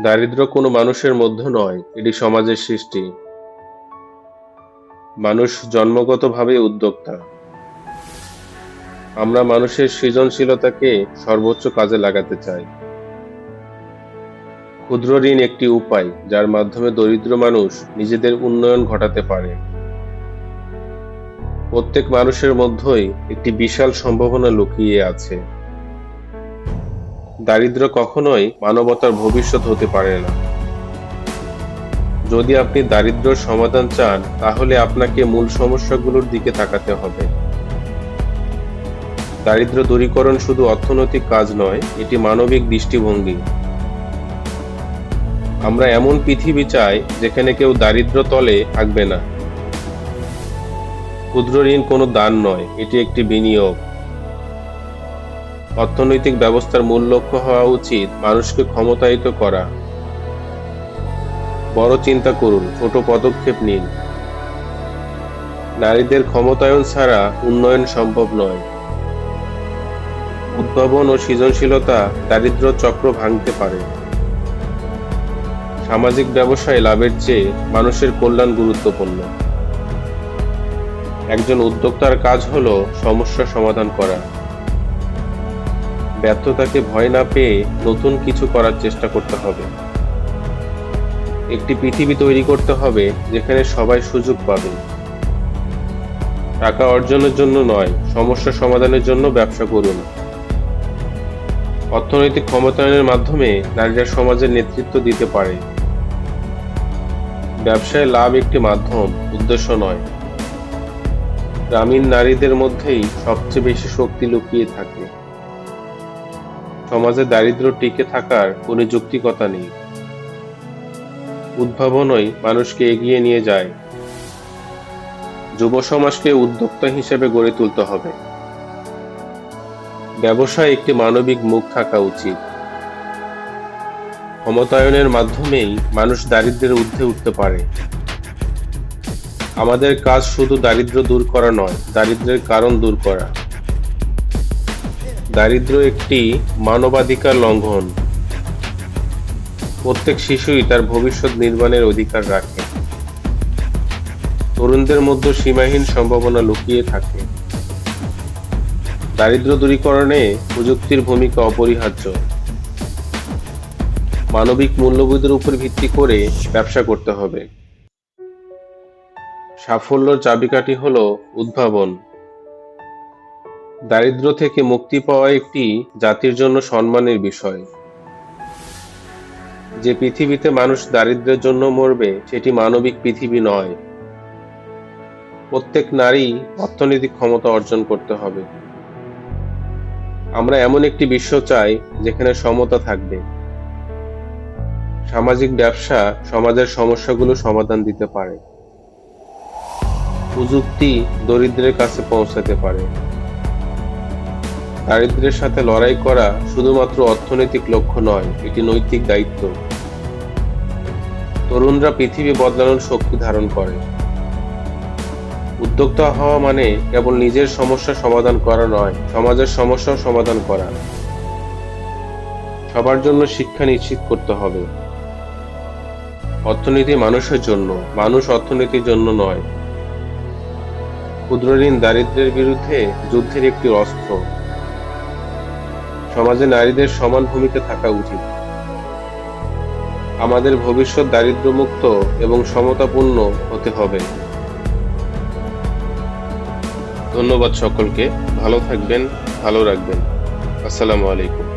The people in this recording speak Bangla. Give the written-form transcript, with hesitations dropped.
দারিদ্র্য কোনো মানুষের মধ্যে নয়, এটি সমাজের সৃষ্টি। মানুষ জন্মগতভাবেই উদ্যোক্তা। আমরা মানুষের সৃজনশীলতাকে সর্বোচ্চ কাজে লাগাতে চাই। ক্ষুদ্র ঋণ একটি উপায় যার মাধ্যমে দরিদ্র মানুষ নিজেদের উন্নয়ন ঘটাতে পারে। প্রত্যেক মানুষের মধ্যেই একটি বিশাল সম্ভাবনা লুকিয়ে আছে। দারিদ্র্য কখনোই মানবতার ভবিষ্যৎ হতে পারে না। যদি আপনি দারিদ্র্যের সমাধান চান, তাহলে আপনাকে মূল সমস্যাগুলোর দিকে তাকাতে হবে। দারিদ্র্য দূরীকরণ শুধু অর্থনৈতিক কাজ নয়, এটি মানবিক দৃষ্টিভঙ্গি। আমরা এমন পৃথিবী চাই যেখানে কেউ দারিদ্র্য তলে থাকবে না। ক্ষুদ্র ঋণ কোনো দান নয়, এটি একটি বিনিয়োগ। অর্থনৈতিক ব্যবস্থার মূল লক্ষ্য হওয়া উচিত মানুষকে ক্ষমতায়িত করা। বড় চিন্তা করুন, ছোট পদক্ষেপ নিন। নারীদের ক্ষমতায়ন ছাড়া উন্নয়ন সম্ভব নয়। উদ্ভাবন ও সৃজনশীলতা দারিদ্র্য চক্র ভাঙতে পারে। সামাজিক ব্যবসায় লাভের চেয়ে মানুষের কল্যাণ গুরুত্বপূর্ণ। একজন উদ্যোক্তার কাজ হলো সমস্যা সমাধান করা। ব্যর্থতাকে ভয় না পেয়ে নতুন কিছু করার চেষ্টা করতে হবে। একটি পৃথিবী তৈরি করতে হবে যেখানে সবাই সুযোগ পাবে। টাকা অর্জনের জন্য নয়, সমস্যা সমাধানের জন্য ব্যবসা করুন। অর্থনৈতিক ক্ষমতায়নের মাধ্যমে নারীরা সমাজের নেতৃত্ব দিতে পারে। ব্যবসায় লাভ একটি মাধ্যম, উদ্দেশ্য নয়। গ্রামীণ নারীদের মধ্যেই সবচেয়ে বেশি শক্তি লুকিয়ে থাকে। সমাজে দারিদ্র্য টিকে থাকার কোনো যৌক্তিকতা নেই। উদ্ভাবনই মানুষকে এগিয়ে নিয়ে যায়। যুব সমাজকে উদ্যোক্তা হিসেবে গড়ে তুলতে হবে। ব্যবসায় একটি মানবিক মুখ থাকা উচিত। ক্ষমতায়নের মাধ্যমেই মানুষ দারিদ্র্যের ঊর্ধ্বে উঠতে পারে। আমাদের কাজ শুধু দারিদ্র্য দূর করা নয়, দারিদ্র্যের কারণ দূর করা। দারিদ্র্য একটি মানবাধিকার লঙ্ঘন। প্রত্যেক শিশুই তার ভবিষ্যৎ নির্মাণের অধিকার রাখে। তরুণদের মধ্যে সীমাহীন সম্ভাবনা লুকিয়ে থাকে। দারিদ্র্য দূরীকরণে প্রযুক্তির ভূমিকা অপরিহার্য। মানবিক মূল্যবোধের উপর ভিত্তি করে ব্যবসা করতে হবে। সাফল্যের চাবিকাঠি হলো উদ্ভাবন। দারিদ্র্য থেকে মুক্তি পাওয়া একটি জাতির জন্য সম্মানের বিষয়। যে পৃথিবীতে মানুষ দারিদ্র্যের জন্য মরবে, সেটি মানবিক পৃথিবী নয়। প্রত্যেক নারী অর্থনৈতিক ক্ষমতা অর্জন করতে হবে। আমরা এমন একটি বিশ্ব চাই যেখানে সমতা থাকবে। সামাজিক ব্যবসা সমাজের সমস্যাগুলো সমাধান দিতে পারে। প্রযুক্তি দরিদ্রের কাছে পৌঁছাতে পারে। দারিদ্র্যের সাথে লড়াই করা শুধুমাত্র অর্থনৈতিক লক্ষ্য নয়, এটি নৈতিক দায়িত্ব। তরুণরা পৃথিবী বদলানোর শক্তি ধারণ করে। উদ্যোক্তা হওয়া মানে কেবল নিজের সমস্যা সমাধান করা নয়, সমাজের সমস্যাও সমাধান করা। সবার জন্য শিক্ষা নিশ্চিত করতে হবে। অর্থনীতি মানুষের জন্য, মানুষ অর্থনীতির জন্য নয়। ক্ষুদ্র ঋণ দারিদ্র্যের বিরুদ্ধে যুদ্ধের একটি অস্ত্র। সমাজে নারীদের সমান ভূমিকা থাকা উচিত। আমাদের ভবিষ্যৎ দারিদ্র্যমুক্ত এবং সমতাপূর্ণ হতে হবে। ধন্যবাদ সকলকে। ভালো থাকবেন, ভালো রাখবেন। আসসালামু আলাইকুম।